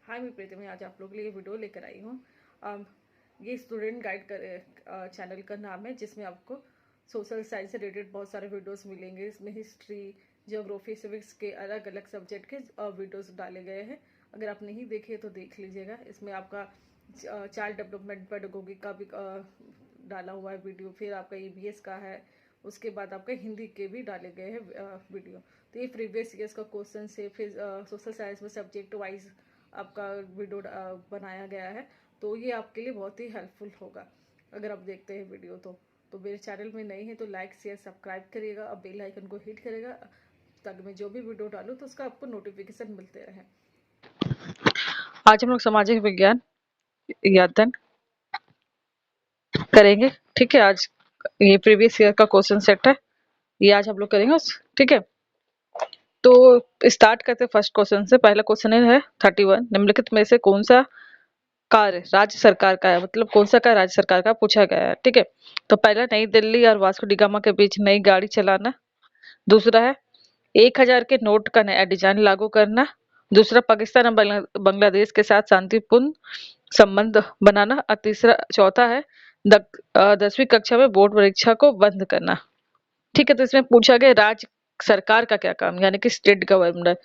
हाय, मैं प्रीति। मैं आज आप लोगों के लिए वीडियो लेकर आई हूँ। ये स्टूडेंट गाइड कर चैनल का नाम है, जिसमें आपको सोशल साइंस से रिलेटेड बहुत सारे वीडियोस मिलेंगे। इसमें हिस्ट्री, ज्योग्राफी, सिविक्स के अलग अलग सब्जेक्ट के वीडियोस डाले गए हैं। अगर आप नहीं देखे तो देख लीजिएगा। इसमें आपका चाइल्ड डेवलपमेंट पेडागोगी का भी डाला हुआ है वीडियो, फिर आपका ईवीएस का है, उसके बाद आपका हिंदी के भी डाले गए हैं वीडियो। तो ये प्रीवियस ईयर्स का क्वेश्चन है। फिर सोशल साइंस में सब्जेक्ट वाइज आपका वीडियो बनाया गया है, तो ये आपके लिए बहुत ही हेल्पफुल होगा अगर आप देखते हैं वीडियो। तो मेरे चैनल में नए हैं तो लाइक शेयर सब्सक्राइब करिएगा और बेल आइकन को हिट करिएगा, ताकि मैं जो भी वीडियो डालूँ तो उसका आपको नोटिफिकेशन मिलते रहे। आज हम लोग सामाजिक विज्ञान अध्ययन करेंगे। ठीक है, आज ये प्रीवियस ईयर का क्वेश्चन सेट है, ये आज हम लोग करेंगे। ठीक है, तो स्टार्ट करते फर्स्ट क्वेश्चन से। पहला क्वेश्चन है 31। निम्नलिखित में से कौन सा कार्य राज्य सरकार का है, मतलब कौन सा कार्य राज्य सरकार का पूछा गया है। ठीक है, तो पहला नई दिल्ली और वास्को डी गामा के बीच नई गाड़ी चलाना। दूसरा है 1000 के नोट का नया डिजाइन लागू करना। दूसरा पाकिस्तान और बांग्लादेश के साथ शांतिपूर्ण संबंध बनाना। और तीसरा चौथा है 10वीं कक्षा में बोर्ड परीक्षा को बंद करना। ठीक है, तो इसमें पूछा गया राज्य सरकार का क्या काम, यानी कि स्टेट गवर्नमेंट।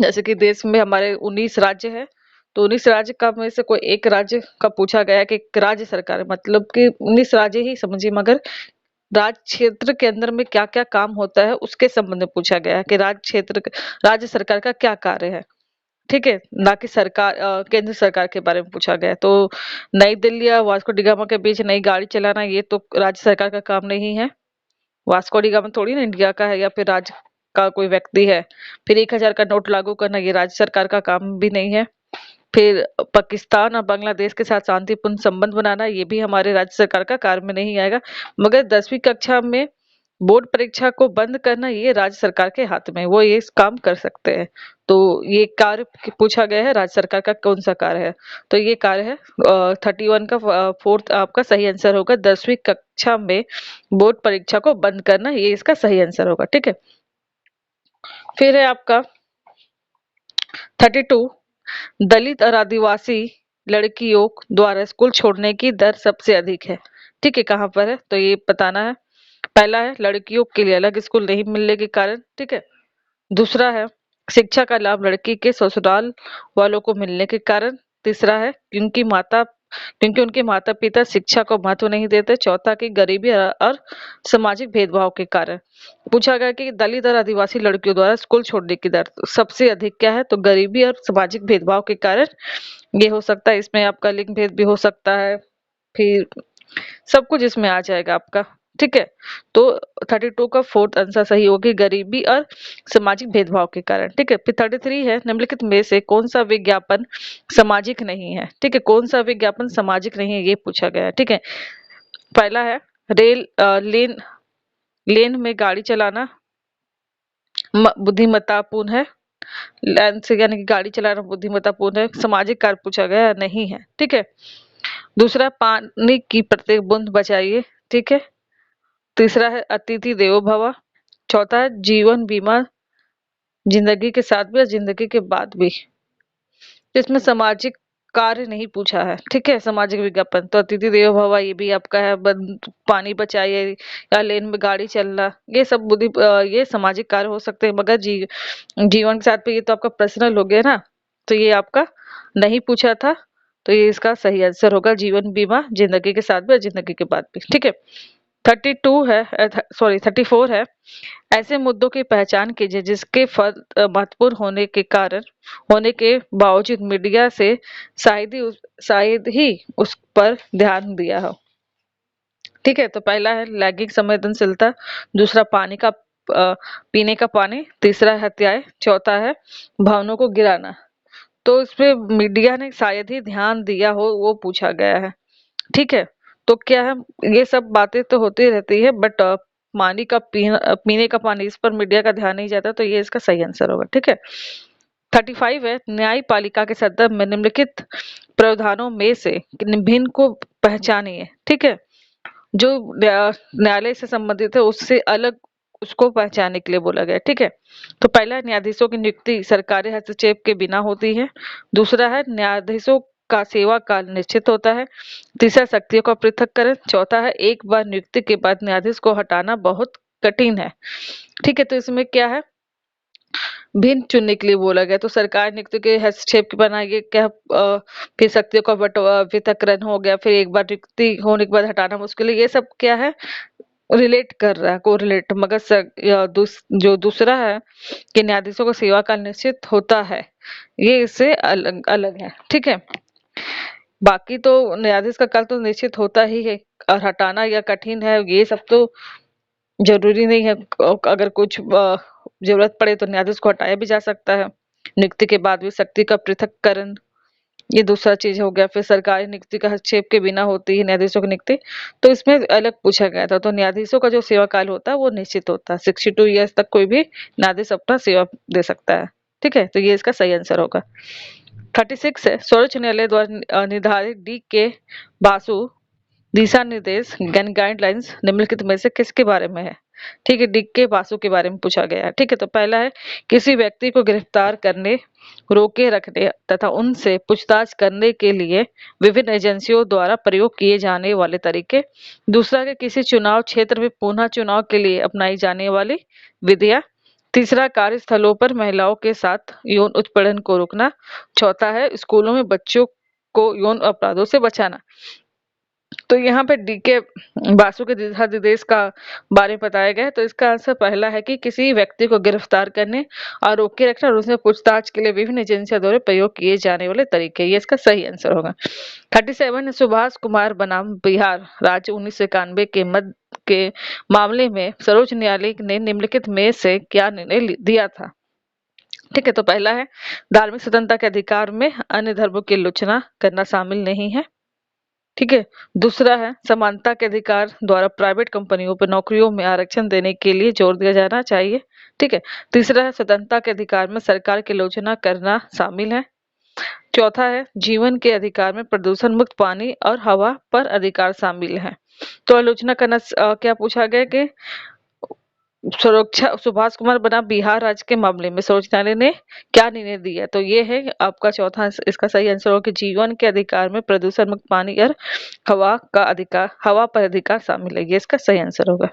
जैसे कि देश में हमारे 19 राज्य है, तो 19 राज्य का में से कोई एक राज्य का पूछा गया है कि राज्य सरकार, मतलब कि 19 राज्य ही समझिए, मगर राज्य क्षेत्र के अंदर में क्या क्या काम होता है उसके संबंध में पूछा गया है कि राज्य सरकार का क्या कार्य है। ठीक है, ना कि सरकार केंद्र सरकार के बारे में पूछा गया है। तो नई दिल्ली या वास्को डी गामा के बीच नई गाड़ी चलाना, ये तो राज्य सरकार का काम नहीं है। वास्को डी गामा थोड़ी ना इंडिया का है या फिर राज्य का कोई व्यक्ति है। फिर 1000 का नोट लागू करना, ये राज्य सरकार का काम भी नहीं है। फिर पाकिस्तान और बांग्लादेश के साथ शांतिपूर्ण संबंध बनाना, ये भी हमारे राज्य सरकार का कार्य में नहीं आएगा। मगर 10वीं कक्षा में बोर्ड परीक्षा को बंद करना, ये राज्य सरकार के हाथ में है, वो ये काम कर सकते हैं। तो ये कार्य पूछा गया है राज्य सरकार का कौन सा कार्य है, तो ये कार्य है 31 का फोर्थ आपका सही आंसर होगा। 10वीं कक्षा में बोर्ड परीक्षा को बंद करना, ये इसका सही आंसर होगा। ठीक है, फिर है आपका 32। दलित और आदिवासी लड़कियों द्वारा स्कूल छोड़ने की दर सबसे अधिक है। ठीक है, कहाँ पर है तो ये बताना है। पहला है लड़कियों के लिए अलग स्कूल नहीं मिलने के कारण। ठीक है, दूसरा है शिक्षा का लाभ लड़की के ससुराल वालों को मिलने के कारण। तीसरा है क्योंकि उनके माता पिता शिक्षा को महत्व नहीं देते। चौथा की गरीबी और सामाजिक भेदभाव के कारण। पूछा गया कि दलित और आदिवासी लड़कियों द्वारा स्कूल छोड़ने की दर सबसे अधिक क्या है, तो गरीबी और सामाजिक भेदभाव के कारण ये हो सकता है। इसमें आपका लिंग भेद भी हो सकता है, फिर सब कुछ इसमें आ जाएगा आपका। ठीक है, तो 32 का फोर्थ आंसर सही होगी, गरीबी और सामाजिक भेदभाव के कारण। ठीक है, फिर 33 है निम्नलिखित में से कौन सा विज्ञापन सामाजिक नहीं है। ठीक है, कौन सा विज्ञापन सामाजिक नहीं है ये पूछा गया है। ठीक है, पहला है लेन लेन में गाड़ी चलाना बुद्धिमत्तापूर्ण है। लेन से यानी कि गाड़ी चलाना बुद्धिमत्तापूर्ण है। सामाजिक कार्य पूछा गया नहीं है। ठीक है, दूसरा पानी की प्रत्येक बूंद बचाइए। ठीक है, तीसरा है अतिथि देवो भव। चौथा है जीवन बीमा जिंदगी के साथ भी और जिंदगी के बाद भी। तो इसमें सामाजिक कार्य नहीं पूछा है। ठीक है, सामाजिक विज्ञापन तो अतिथि देवो भव ये भी आपका है, पानी बचाइए या लेन में गाड़ी चलना, ये सब ये सामाजिक कार्य हो सकते हैं। मगर जीवन के साथ भी ये तो आपका पर्सनल हो गया ना, तो ये आपका नहीं पूछा था। तो ये इसका सही आंसर होगा जीवन बीमा जिंदगी के साथ भी और जिंदगी के बाद भी। ठीक है, 34 है ऐसे मुद्दों की पहचान कीजिए जिसके फल महत्वपूर्ण होने के बावजूद मीडिया से शायद ही उस पर ध्यान दिया हो। ठीक है, तो पहला है लैंगिक संवेदनशीलता। दूसरा पीने का पानी। तीसरा है हत्याएं। चौथा है भवनों को गिराना। तो इसमें मीडिया ने शायद ही ध्यान दिया हो, वो पूछा गया है। ठीक है, तो क्या है, ये सब बातें तो होती रहती है, बट पीने का पानी, इस पर मीडिया का ध्यान नहीं जाता, तो ये इसका सही आंसर होगा। ठीक है, 35 है न्यायपालिका के संदर्भ में निम्नलिखित प्रावधानों में से भिन्न को पहचानिए। ठीक है, जो न्यायालय से संबंधित है उससे अलग उसको पहचानने के लिए बोला गया। ठीक है, तो पहला, न्यायाधीशों की नियुक्ति सरकारी हस्तक्षेप के बिना होती है। दूसरा है, न्यायाधीशों का सेवा काल निश्चित होता है। तीसरा, शक्तियों का पृथक्करण। चौथा है, एक बार नियुक्ति के बाद न्यायाधीश को हटाना बहुत कठिन है। ठीक है, तो इसमें क्या है, भिन्न चुनने के लिए बोला गया। तो सरकार नियुक्ति के हस्तक्षेप के बनाएगी क्या, फिर शक्तियों का पृथक्करण हो गया, फिर एक बार नियुक्ति होने के बाद हटाना मुश्किल है, ये सब क्या है, रिलेट कर रहा है, कोरिलेट। मगर जो दूसरा है कि न्यायाधीशों का सेवा काल निश्चित होता है, ये इससे अलग अलग है। ठीक है, बाकी तो न्यायाधीश का काल तो निश्चित होता ही है, और हटाना या कठिन है, ये सब तो जरूरी नहीं है। अगर कुछ जरूरत पड़े तो न्यायाधीश को हटाया भी जा सकता है। नियुक्ति के बाद भी शक्ति का पृथक्करण, ये दूसरा चीज हो गया। फिर सरकारी नियुक्ति का हस्तक्षेप के बिना होती है न्यायाधीशों की नियुक्ति, तो इसमें अलग पूछा गया था। तो न्यायाधीशों का जो सेवा काल होता है वो निश्चित होता है, 62 ईयर्स तक कोई भी न्यायाधीश अपना सेवा दे सकता है। ठीक है, तो ये इसका सही आंसर होगा। 36 है, सर्वोच्च न्यायालय द्वारा निर्धारित डी के बासु दिशा निर्देश गाइडलाइंस निम्नलिखित में से किसके बारे में है। ठीक है, डी के बासु के बारे में पूछा गया है। ठीक है, तो पहला है, किसी व्यक्ति को गिरफ्तार करने, रोके रखने तथा उनसे पूछताछ करने के लिए विभिन्न एजेंसियों द्वारा प्रयोग किए जाने वाले तरीके। दूसरा है, किसी चुनाव क्षेत्र में पुनः चुनाव के लिए अपनाई जाने वाली विधियां। तीसरा, कार्यस्थलों पर महिलाओं के साथ यौन उत्पीड़न को रोकना। चौथा है, स्कूलों में बच्चों को यौन अपराधों से बचाना। तो यहाँ पे डी के बासु के दिशा निर्देश का बारे में बताया गया है। तो इसका आंसर पहला है कि किसी व्यक्ति को गिरफ्तार करने और रोके रखना और उसमें पूछताछ के लिए विभिन्न एजेंसियों द्वारा प्रयोग किए जाने वाले तरीके, ये इसका सही आंसर होगा। 37, सुभाष कुमार बनाम बिहार राज्य 1991 के मध्य के मामले में सर्वोच्च न्यायालय ने निम्नलिखित में से क्या निर्णय दिया था। ठीक है, तो पहला है, धार्मिक स्वतंत्रता के अधिकार में अन्य धर्मों की आलोचना करना शामिल नहीं है। ठीक है, दूसरा है, समानता के अधिकार द्वारा प्राइवेट कंपनियों पर नौकरियों में आरक्षण देने के लिए जोर दिया जाना चाहिए। ठीक है, तीसरा है, स्वतंत्रता के अधिकार में सरकार की आलोचना करना शामिल है। चौथा है, जीवन के अधिकार में प्रदूषण मुक्त पानी और हवा पर अधिकार शामिल है। तो आलोचना करना क्या पूछा गया कि सुरक्षा, सुभाष कुमार बना बिहार राज्य के मामले में सर्वोच्च न्यायालय ने क्या निर्णय दिया, तो ये है आपका चौथा, इसका सही आंसर होगा कि जीवन के अधिकार में प्रदूषण मुक्त पानी और हवा का अधिकार, हवा पर अधिकार शामिल है, ये इसका सही आंसर होगा।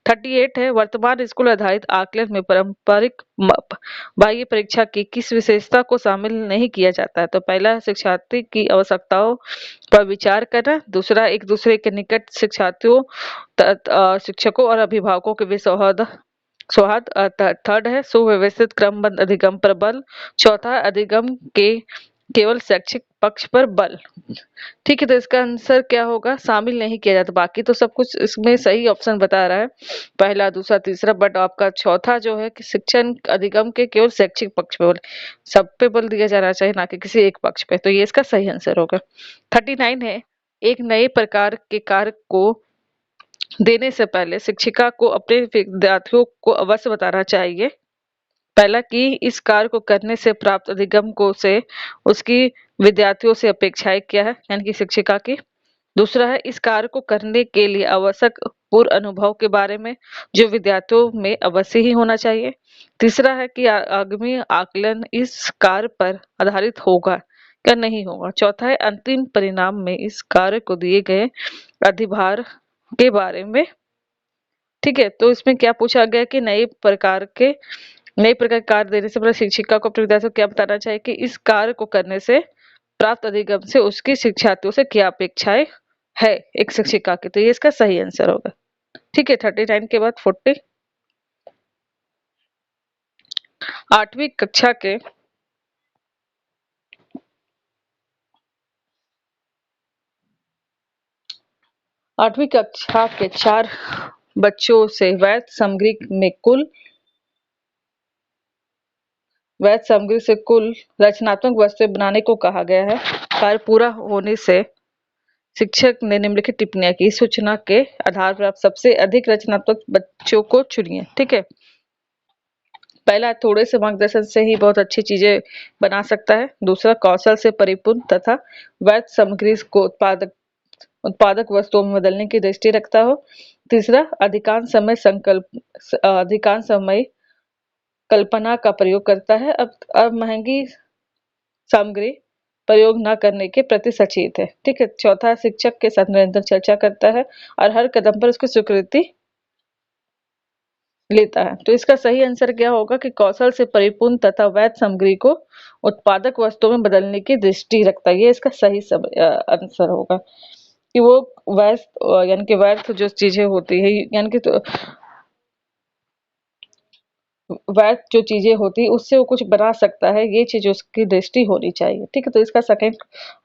38 है, वर्तमान स्कूल आधारित आकलन में पारंपरिक बाह्य परीक्षा की किस विशेषता को शामिल नहीं किया जाता है। तो पहला, शिक्षार्थी की आवश्यकताओं पर विचार करना। दूसरा, एक दूसरे के निकट शिक्षार्थियों, शिक्षकों और अभिभावकों के बीच सौहार्द सौहार्द। थर्ड है, सुव्यवस्थित क्रमबद्ध अधिगम पर बल। चौथा, अधिगम के केवल शैक्षिक पक्ष पर बल। ठीक है, तो इसका आंसर क्या होगा, शामिल नहीं किया जाता। बाकी तो सब कुछ इसमें सही ऑप्शन बता रहा है, पहला, दूसरा, तीसरा, बट आपका चौथा जो है कि शिक्षण अधिगम के केवल शैक्षिक पक्ष पे बल, सब पे बल दिया जाना चाहिए, ना कि किसी एक पक्ष पे। तो ये इसका सही आंसर होगा। 39 है, एक नए प्रकार के कार्य को देने से पहले शिक्षिका को अपने विद्यार्थियों को अवश्य बताना चाहिए। पहला, कि इस कार्य को करने से प्राप्त अधिगम को से उसकी विद्यार्थियों से अपेक्षाएं क्या है, यानी कि शिक्षिका की। दूसरा है, इस कार्य को करने के लिए आवश्यक पूर्व अनुभव के बारे में जो विद्यार्थियों में अवश्य ही होना चाहिए। तीसरा है कि आगामी आकलन इस कार्य पर आधारित होगा या नहीं होगा। चौथा है, अंतिम परिणाम में इस कार्य को दिए गए अधिभार के बारे में। ठीक है, तो इसमें क्या पूछा गया कि नए प्रकार कार्य देने से पहले शिक्षिका को अपने विद्यार्थियों को क्या बताना चाहिए कि इस कार्य को करने से प्राप्त अधिगम से उसकी शिक्षार्थियों से क्या अपेक्षाएं है एक शिक्षिका की। तो ये इसका सही आंसर होगा। ठीक है, 39 के बाद 40, 8वीं कक्षा के 4 बच्चों से वैध सामग्री से कुल रचनात्मक वस्तुएं बनाने को कहा गया है। कार्य पूरा होने से शिक्षक ने निम्नलिखित टिप्पणियां की, सूचना के आधार पर आप सबसे अधिक रचनात्मक बच्चों को चुनिए। ठीक है, पहला, थोड़े से मार्गदर्शन से ही बहुत अच्छी चीजें बना सकता है। दूसरा, कौशल से परिपूर्ण तथा वैध सामग्री को उत्पादक वस्तुओं में बदलने की दृष्टि रखता हो। तीसरा, अधिकांश समय कल्पना का प्रयोग करता है। अब महंगी सामग्री प्रयोग न करने के प्रति सचेत है। ठीक है। चौथा, शिक्षक के साथ निरंतर चर्चा करता है और हर कदम पर उसकी स्वीकृति लेता है। तो इसका सही आंसर क्या होगा कि कौशल से परिपूर्ण तथा वैध सामग्री को उत्पादक वस्तुओं में बदलने की दृष्टि रखता है। ये इसका सही आंसर होगा कि वो वैध यानी कि वैध जो चीजें होती है, यानी कि वैध जो चीजें होती है उससे वो कुछ बना सकता है, ये चीज उसकी दृष्टि होनी चाहिए। ठीक है। तो इसका सेकंड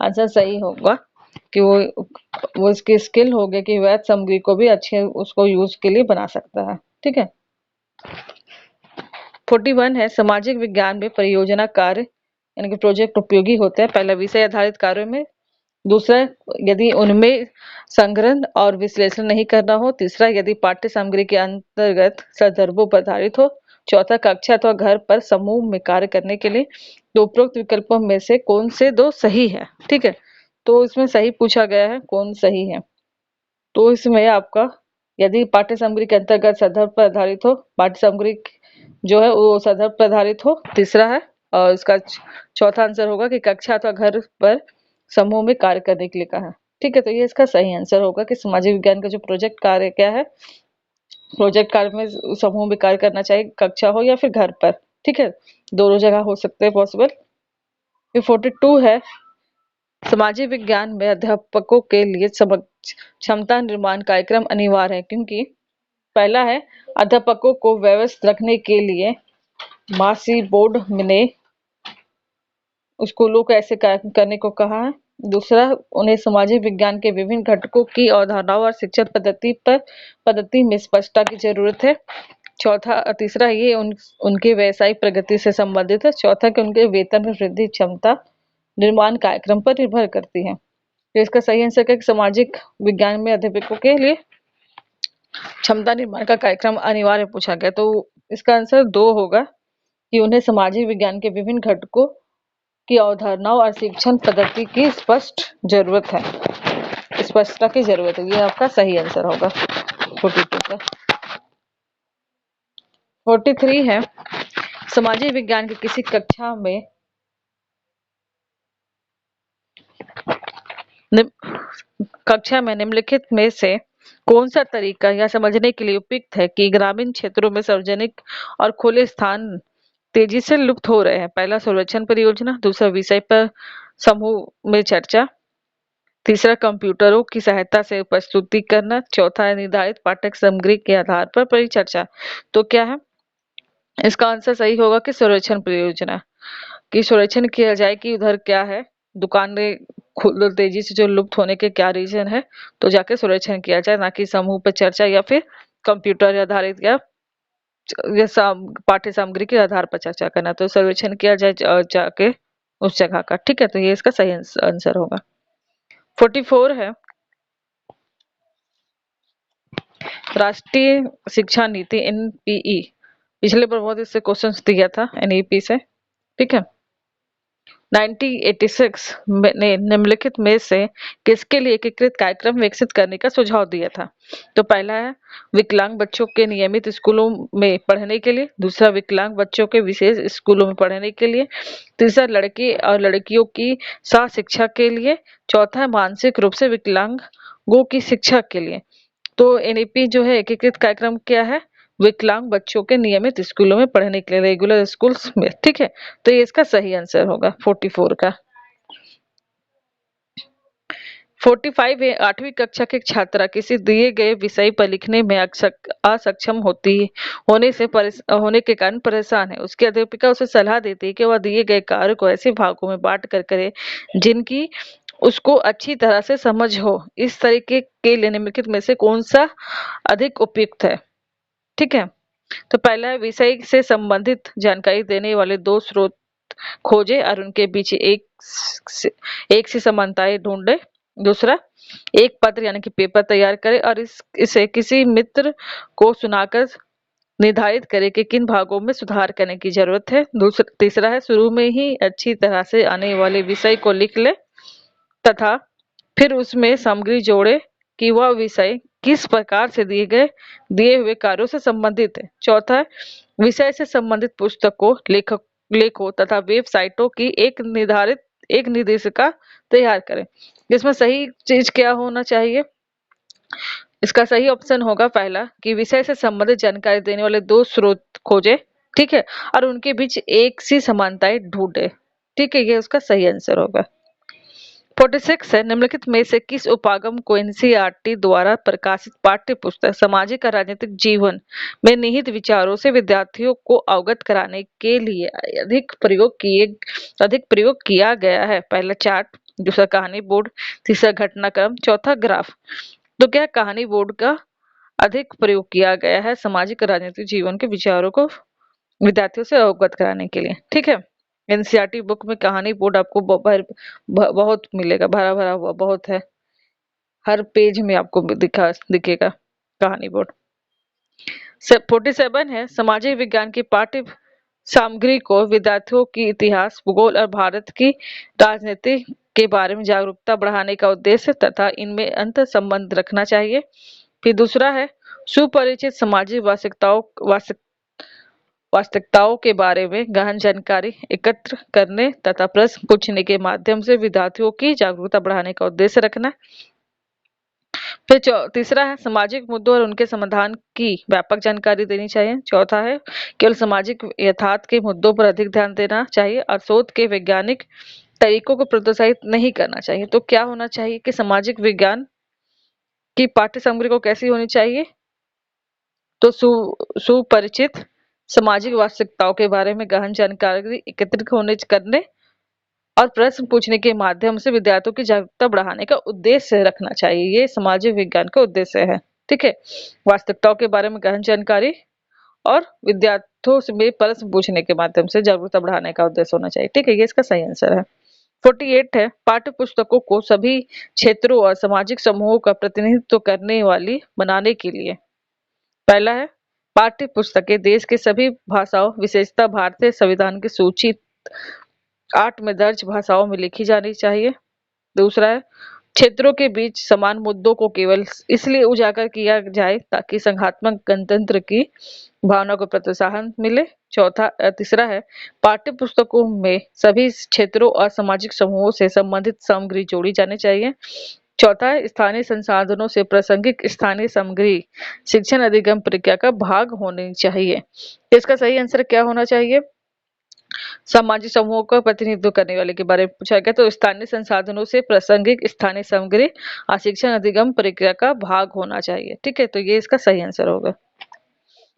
आंसर सही होगा कि वो इसकी स्किल हो गया कि वैध सामग्री को भी अच्छे उसको यूज के लिए बना सकता है। ठीक है। 41 है, सामाजिक विज्ञान में परियोजना कार्य यानी कि प्रोजेक्ट उपयोगी होते हैं। पहला, विषय आधारित कार्यों में। दूसरा, यदि उनमें संग्रहण और विश्लेषण नहीं करना हो। तीसरा, यदि पाठ्य सामग्री के अंतर्गत संदर्भों पर आधारित हो। चौथा, कक्षा अथवा घर पर समूह में कार्य करने के लिए। तो उपरोक्त विकल्पों में से कौन से दो सही है? ठीक है। तो इसमें सही पूछा गया है, कौन सही है। तो इसमें आपका, यदि पाठ्य सामग्री के अंतर्गत संदर्भ पर आधारित हो, पाठ्य सामग्री जो है वो संदर्भ पर आधारित हो। तीसरा है, और इसका चौथा आंसर होगा कि कक्षा अथवा घर पर समूह में कार्य करने के लिए कहा है। ठीक है। तो ये इसका सही आंसर होगा कि सामाजिक विज्ञान का जो प्रोजेक्ट कार्य क्या है, प्रोजेक्ट कार्य में समूह में कार्य करना चाहिए, कक्षा हो या फिर घर पर। ठीक है। दोनों जगह हो सकते हैं पॉसिबल। फिर 42 है, सामाजिक विज्ञान में अध्यापकों के लिए क्षमता निर्माण कार्यक्रम अनिवार्य है, क्योंकि पहला है, अध्यापकों को व्यवस्थित रखने के लिए मासी बोर्ड ने स्कूलों को ऐसे कार्य करने को कहा है। दूसरा, उन्हें सामाजिक विज्ञान के विभिन्न घटकों की अवधारणाओं और शिक्षण पद्धति में स्पष्टता की जरूरत है। तीसरा, ये उनके व्यवसायिक प्रगति से संबंधित है। चौथा, कि उनके वेतन में वृद्धि क्षमता निर्माण कार्यक्रम पर निर्भर करती है। तो इसका सही आंसर है कि सामाजिक विज्ञान में अध्यापकों के लिए क्षमता निर्माण का कार्यक्रम अनिवार्य पूछा गया। तो इसका आंसर 2 होगा कि उन्हें सामाजिक विज्ञान के विभिन्न घटकों की अवधारणाओं और शिक्षण पद्धति की स्पष्टता की जरूरत है। ये आपका सही आंसर होगा 42 का। 43 है, सामाजिक विज्ञान की किसी कक्षा में निम्नलिखित में से कौन सा तरीका यह समझने के लिए उपयुक्त है कि ग्रामीण क्षेत्रों में सार्वजनिक और खुले स्थान तेजी से लुप्त हो रहे हैं? पहला, सर्वेक्षण परियोजना। दूसरा, विषय पर समूह में चर्चा। तीसरा, कंप्यूटरों की सहायता से प्रस्तुति करना। चौथा, निर्धारित पाठ्य सामग्री के आधार पर परिचर्चा। तो क्या है इसका आंसर? सही होगा कि सर्वेक्षण परियोजना की सर्वेक्षण किया जाए कि उधर क्या है, दुकानें तेजी से जो लुप्त होने के क्या रीजन है, तो जाके सर्वेक्षण किया जाए, ना कि समूह पर चर्चा या फिर कंप्यूटर आधारित या पाठ्य सामग्री के आधार पर चर्चा करना। तो सर्वेक्षण किया जाए जाके उस जगह का। ठीक है। तो ये इसका सही आंसर होगा। 44 है, राष्ट्रीय शिक्षा नीति एनपीई। पिछले बार बहुत इससे क्वेश्चन दिया था एनईपी से। ठीक है। 1986 ने निम्नलिखित में से किसके लिए एकीकृत कार्यक्रम विकसित करने का सुझाव दिया था? तो पहला है, विकलांग बच्चों के नियमित स्कूलों में पढ़ने के लिए। दूसरा, विकलांग बच्चों के विशेष स्कूलों में पढ़ने के लिए। तीसरा, लड़के और लड़कियों की सह शिक्षा के लिए। चौथा, मानसिक रूप से विकलांगों की शिक्षा के लिए। तो एनईपी जो है एकीकृत कार्यक्रम क्या है? विकलांग बच्चों के नियमित स्कूलों में पढ़ने के लिए, रेगुलर स्कूल्स में। ठीक है। तो ये इसका सही आंसर होगा 44 का। 45 है, 8वीं कक्षा की छात्रा किसी दिए गए विषय पर लिखने में असक्षम होने के कारण परेशान है। उसकी अध्यापिका उसे सलाह देती है कि वह दिए गए कार्य को ऐसे भागों में बांट कर करे जिनकी उसको अच्छी तरह से समझ हो। इस तरीके के लिए निम्नलिखित में से कौन सा अधिक उपयुक्त है? ठीक है। तो पहला है, विषय से संबंधित जानकारी देने वाले 2 स्रोत खोजे और उनके बीच एक सी समानताएं ढूंढे। दूसरा, एक पत्र यानी कि पेपर तैयार करे और इसे किसी मित्र को सुनाकर निर्धारित करे कि किन भागों में सुधार करने की जरूरत है। तीसरा है, शुरू में ही अच्छी तरह से आने वाले विषय को लिख ले तथा फिर उसमें सामग्री जोड़े कि वह विषय किस प्रकार से दिए हुए कार्यों से संबंधित है। चौथा है विषय से संबंधित पुस्तकों, लेखों तथा वेबसाइटों की एक निर्देशिका तैयार करें। इसमें सही चीज क्या होना चाहिए? इसका सही ऑप्शन होगा पहला कि विषय से संबंधित जानकारी देने वाले दो स्रोत खोजे, ठीक है, और उनके बीच एक सी समानताएं ढूंढे, ठीक है, ये उसका सही आंसर होगा। 46 है निम्नलिखित में से किस उपागम को एनसीईआरटी द्वारा प्रकाशित पाठ्य पुस्तक सामाजिक और राजनीतिक जीवन में निहित विचारों से विद्यार्थियों को अवगत कराने के लिए अधिक प्रयोग किया गया है? पहला चार्ट, दूसरा कहानी बोर्ड, तीसरा घटनाक्रम, चौथा ग्राफ। तो क्या कहानी बोर्ड का अधिक प्रयोग किया गया है सामाजिक और राजनीतिक जीवन के विचारों को विद्यार्थियों से अवगत कराने के लिए, ठीक है। एनसीईआरटी बुक में कहानी बोर्ड आपको बहुत मिलेगा, भरा भरा हुआ बहुत है, हर पेज में आपको दिखेगा कहानी बोर्ड। 47 है सामाजिक विज्ञान की पाठ्य सामग्री को विद्यार्थियों की इतिहास, भूगोल और भारत की राजनीति के बारे में जागरूकता बढ़ाने का उद्देश्य तथा इनमें अंतर संबंध रखना चाहिए। फिर दूसरा है सुपरिचित सामाजिक वास्तविकताओं के बारे में गहन जानकारी एकत्र करने तथा प्रश्न पूछने के माध्यम से विद्यार्थियों की जागरूकता बढ़ाने का उद्देश्य रखना। फिर तीसरा है सामाजिक मुद्दों और उनके समाधान की व्यापक जानकारी देनी चाहिए। चौथा है केवल सामाजिक यथार्थ के मुद्दों पर अधिक ध्यान देना चाहिए और शोध के वैज्ञानिक तरीकों को प्रोत्साहित नहीं करना चाहिए। तो क्या होना चाहिए कि सामाजिक विज्ञान की पाठ्य सामग्री को कैसी होनी चाहिए? तो सुपरिचित सामाजिक वास्तविकताओं के बारे में गहन जानकारी एकत्रित करने और प्रश्न पूछने के माध्यम से विद्यार्थियों की जागरूकता बढ़ाने का उद्देश्य रखना चाहिए। ये सामाजिक विज्ञान का उद्देश्य है, ठीक है। वास्तविकताओं के बारे में गहन जानकारी और विद्यार्थियों से प्रश्न पूछने के माध्यम से जागरूकता बढ़ाने का उद्देश्य होना चाहिए, ठीक है, ये इसका सही आंसर है। 48 है पाठ्य पुस्तकों को सभी क्षेत्रों और सामाजिक समूहों का प्रतिनिधित्व करने वाली बनाने के लिए पहला है पाठ्य पुस्तकें देश के सभी भाषाओं विशेषता भारतीय संविधान की सूची 8 में दर्ज भाषाओं में लिखी जानी चाहिए। दूसरा है क्षेत्रों के बीच समान मुद्दों को केवल इसलिए उजागर किया जाए ताकि संघात्मक गणतंत्र की भावना को प्रोत्साहन मिले। तीसरा है पाठ्य पुस्तकों में सभी क्षेत्रों और सामाजिक समूहों से संबंधित सामग्री जोड़ी जानी चाहिए। चौथा है स्थानीय संसाधनों से प्रासंगिक स्थानीय सामग्री शिक्षण अधिगम प्रक्रिया का भाग होनी चाहिए। इसका सही आंसर क्या होना चाहिए? सामाजिक समूहों का प्रतिनिधित्व करने वाले के बारे में पूछा गया, तो स्थानीय संसाधनों से प्रासंगिक स्थानीय सामग्री और शिक्षण अधिगम प्रक्रिया का भाग होना चाहिए, ठीक है, तो ये इसका सही आंसर होगा।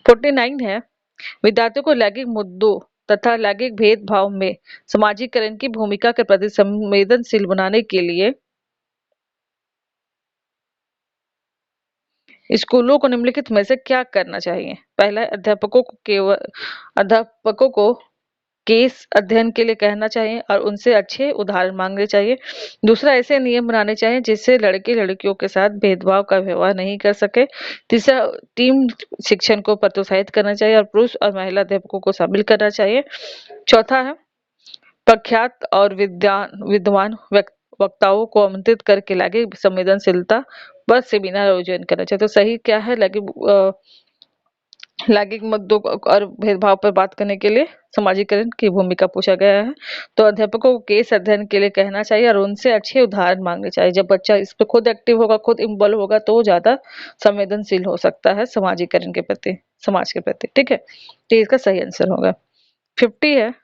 49 है विद्यार्थियों को लैंगिक मुद्दों तथा लैंगिक भेदभाव में समाजीकरण की भूमिका के प्रति संवेदनशील बनाने के लिए स्कूलों को निम्नलिखित में से क्या करना चाहिए? पहला है अध्यापकों को केस अध्ययन के लिए कहना चाहिए और उनसे अच्छे उदाहरण मांगने चाहिए। दूसरा ऐसे नियम बनाने चाहिए जिससे लड़के लड़कियों के साथ भेदभाव का व्यवहार नहीं कर सके। तीसरा टीम शिक्षण को प्रोत्साहित करना चाहिए और पुरुष और महिला अध्यापकों को शामिल करना चाहिए। चौथा है प्रख्यात और विद्वान वक्ताओं को आमंत्रित करके लैंगिक संवेदनशीलता पर सेमिनार आयोजन करना चाहिए। तो सही क्या है? लैंगिक मुद्दों और भेदभाव पर बात करने के लिए समाजीकरण की भूमिका पूछा गया है। तो अध्यापकों को केस अध्ययन के लिए कहना चाहिए और उनसे अच्छे उदाहरण मांगने चाहिए। जब बच्चा इस पर खुद एक्टिव होगा, खुद इन्वॉल्व होगा, तो ज्यादा संवेदनशील हो सकता है समाजीकरण के प्रति, समाज के प्रति, ठीक है, तो इसका सही आंसर होगा। 50 है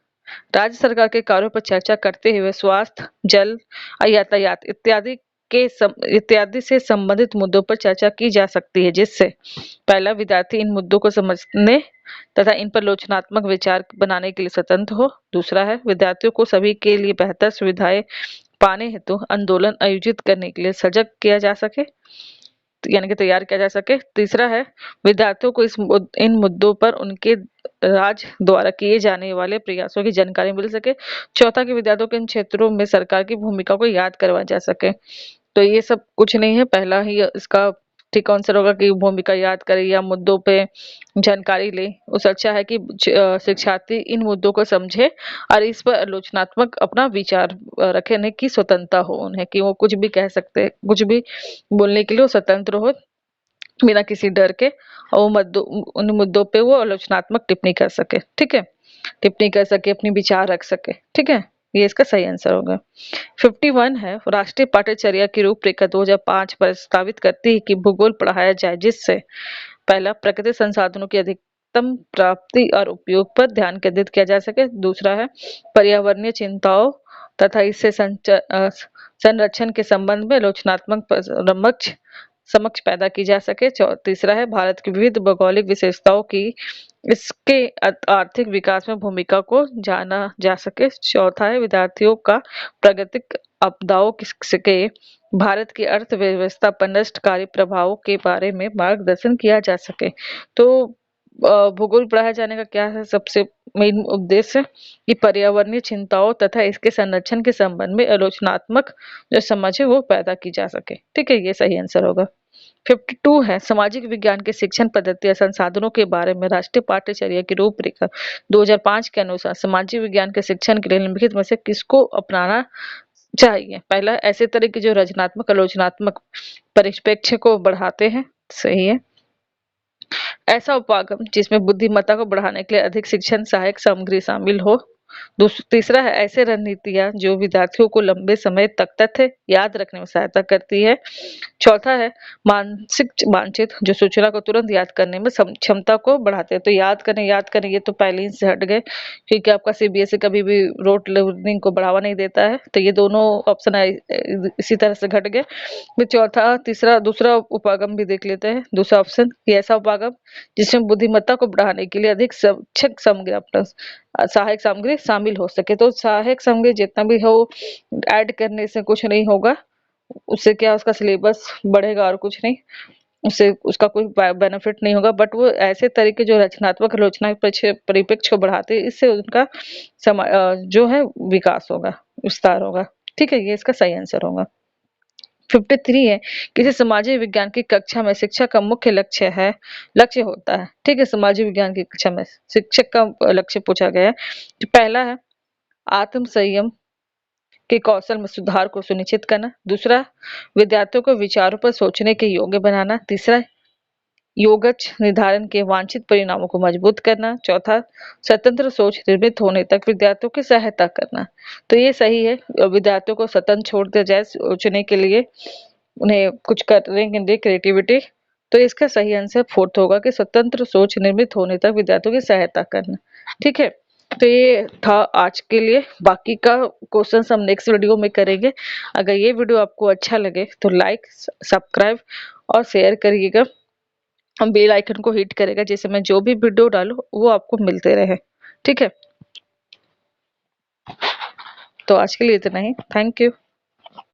राज्य सरकार के कार्यों पर चर्चा करते हुए स्वास्थ्य, जल, यातायात इत्यादि से संबंधित मुद्दों पर चर्चा की जा सकती है, जिससे पहला विद्यार्थी इन मुद्दों को समझने तथा इन पर आलोचनात्मक विचार बनाने के लिए स्वतंत्र हो। दूसरा है विद्यार्थियों को सभी के लिए बेहतर सुविधाएं पाने हेतु आंदोलन आयोजित करने के लिए सजग किया जा सके, यानी कि तैयार किया जा सके। तीसरा है विद्यार्थियों को इन मुद्दों पर उनके राज्य द्वारा किए जाने वाले प्रयासों की जानकारी मिल सके। चौथा कि विद्यार्थियों के इन क्षेत्रों में सरकार की भूमिका को याद करवाया जा सके। तो ये सब कुछ नहीं है, पहला ही इसका ठीक आंसर होगा कि भूमिका याद करे या मुद्दों पे जानकारी ले। उससे अच्छा है कि शिक्षार्थी इन मुद्दों को समझे और इस पर आलोचनात्मक अपना विचार रखने की स्वतंत्रता हो उन्हें, कि वो कुछ भी कह सकते, कुछ भी बोलने के लिए वो स्वतंत्र हो। बिना किसी डर के, और वो उन मुद्दों पे वो आलोचनात्मक टिप्पणी कर सके, ठीक है, टिप्पणी कर सके, अपनी विचार रख सके, ठीक है, ये इसका सही आंसर होगा। 51 है, राष्ट्रीय पाठ्यचर्या की रूपरेखा 2005 प्रस्तावित करती है कि भूगोल पढ़ाया जाए जिससे पहला प्राकृतिक संसाधनों की अधिकतम प्राप्ति और उपयोग पर ध्यान केंद्रित किया जा सके, दूसरा है पर्यावरणीय चिंताओं तथा इससे संरक्षण के संबंध में आलोचनात्मक समक्ष पैदा की जा सके, तीसरा है भारत की विविध भौगोलिक विशेषताओं की इसके आर्थिक विकास में भूमिका को जाना जा सके, चौथा है विद्यार्थियों का प्राकृतिक आपदाओं के भारत की अर्थव्यवस्था पर नष्टकारी प्रभावों के बारे में मार्गदर्शन किया जा सके। तो भूगोल पढ़ाए जाने का क्या है सबसे मेन उद्देश्य कि पर्यावरणीय चिंताओं तथा इसके संरक्षण के संबंध में आलोचनात्मक जो समझ है वो पैदा की जा सके, ठीक है, ये सही आंसर होगा। 52 है, सामाजिक विज्ञान के शिक्षण पद्धति या संसाधनों के बारे में राष्ट्रीय पाठ्यचर्या की रूपरेखा 2005 के अनुसार सामाजिक विज्ञान के शिक्षण के लिए निम्नलिखित में से किसको अपनाना चाहिए? पहला, ऐसे तरह के जो रचनात्मक आलोचनात्मक परिप्रेक्ष्य को बढ़ाते हैं, सही है। ऐसा उपागम जिसमें बुद्धिमत्ता को बढ़ाने के लिए अधिक शिक्षण सहायक सामग्री शामिल हो। तीसरा है ऐसे रणनीतियां जो विद्यार्थियों को लंबे समय तक तथ्य याद रखने में सहायता करती है। चौथा है मानसिक मानचित्र जो सूचना को तुरंत याद करने में क्षमता को बढ़ाते हैं। तो याद करने ये तो पहले ही से हट गए, क्योंकि आपका सीबीएसई कभी भी रोट लर्निंग को बढ़ावा नहीं देता है, तो ये दोनों ऑप्शन इसी तरह से घट गए। फिर दूसरा उपागम भी देख लेते हैं। दूसरा ऑप्शन कि ऐसा उपागम जिसमें बुद्धिमत्ता को बढ़ाने के लिए अधिक शिक्षक सामग्री सहायक सामग्री शामिल हो सके। तो सहायक सामग्री जितना भी हो ऐड करने से कुछ नहीं होगा, उससे क्या उसका सिलेबस बढ़ेगा और कुछ नहीं, उससे उसका कोई बेनिफिट नहीं होगा। बट वो ऐसे तरीके जो रचनात्मक आलोचना परिप्रेक्ष्य को बढ़ाते हैं, इससे उनका जो है विकास होगा, विस्तार होगा, ठीक है, ये इसका सही आंसर होगा। 53 है, किसी सामाजिक विज्ञान की कक्षा में शिक्षक का मुख्य लक्ष्य होता है, ठीक है, सामाजिक विज्ञान की कक्षा में शिक्षक का लक्ष्य पूछा गया है। तो पहला है आत्म संयम के कौशल में सुधार को सुनिश्चित करना, दूसरा विद्यार्थियों को विचारों पर सोचने के योग्य बनाना, तीसरा योगच निर्धारण के वांछित परिणामों को मजबूत करना, चौथा स्वतंत्र सोच निर्मित होने तक विद्यार्थियों की सहायता करना। तो ये सही है, विद्यार्थियों को स्वतंत्र छोड़ दिया जाए सोचने के लिए, उन्हें कुछ करने के लिए क्रिएटिविटी। तो इसका सही आंसर फोर्थ होगा कि स्वतंत्र सोच निर्मित होने तक विद्यार्थियों की सहायता करना, ठीक है। तो ये था आज के लिए, बाकी का क्वेश्चन हम नेक्स्ट वीडियो में करेंगे। अगर ये वीडियो आपको अच्छा लगे तो लाइक, सब्सक्राइब और शेयर करिएगा, हम बेल आइकन को हिट करेगा जिससे मैं जो भी वीडियो डालूं वो आपको मिलते रहे, ठीक है। तो आज के लिए इतना ही, थैंक यू।